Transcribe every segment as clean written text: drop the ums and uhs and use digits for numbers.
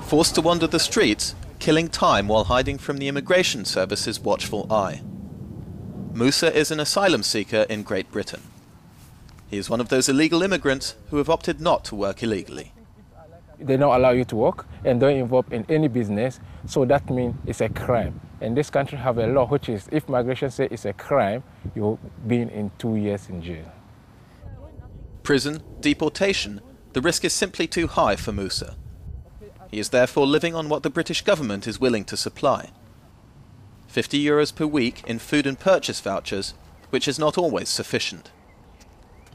forced to wander the streets, killing time while hiding from the immigration service's watchful eye. Moussa is an asylum seeker in Great Britain. He is one of those illegal immigrants who have opted not to work illegally. They don't allow you to work and don't involve in any business, so that means it's a crime. And this country have a law which is, if migration say it's a crime, you'll be in 2 years in jail. Prison, deportation, the risk is simply too high for Moussa. He is therefore living on what the British government is willing to supply. €50 per week in food and purchase vouchers, which is not always sufficient.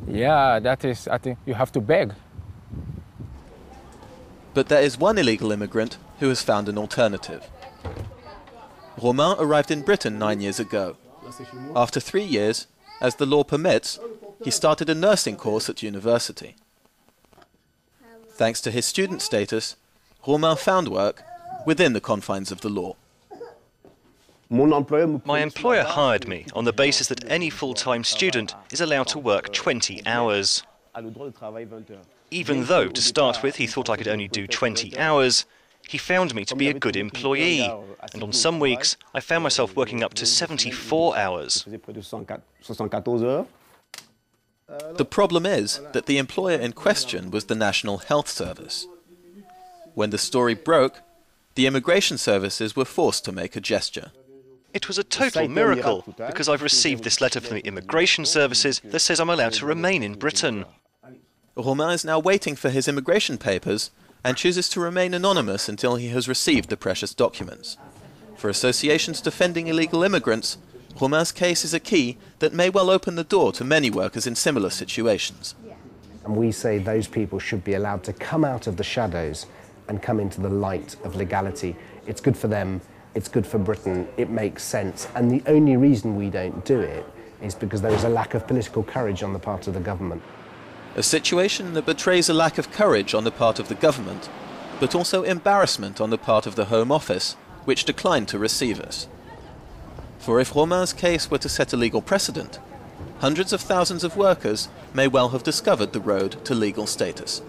Yeah, that is, I think you have to beg. But there is one illegal immigrant who has found an alternative. Romain arrived in Britain 9 years ago. After 3 years, as the law permits, he started a nursing course at university. Thanks to his student status, Romain found work within the confines of the law. My employer hired me on the basis that any full-time student is allowed to work 20 hours. Even though, to start with, he thought I could only do 20 hours, he found me to be a good employee, and on some weeks I found myself working up to 74 hours. The problem is that the employer in question was the National Health Service. When the story broke, the immigration services were forced to make a gesture. It was a total miracle, because I've received this letter from the immigration services that says I'm allowed to remain in Britain. Romain is now waiting for his immigration papers and chooses to remain anonymous until he has received the precious documents. For associations defending illegal immigrants, Romain's case is a key that may well open the door to many workers in similar situations. And we say those people should be allowed to come out of the shadows and come into the light of legality. It's good for them, it's good for Britain, it makes sense. And the only reason we don't do it is because there is a lack of political courage on the part of the government. A situation that betrays a lack of courage on the part of the government, but also embarrassment on the part of the Home Office, which declined to receive us. For if Romain's case were to set a legal precedent, hundreds of thousands of workers may well have discovered the road to legal status.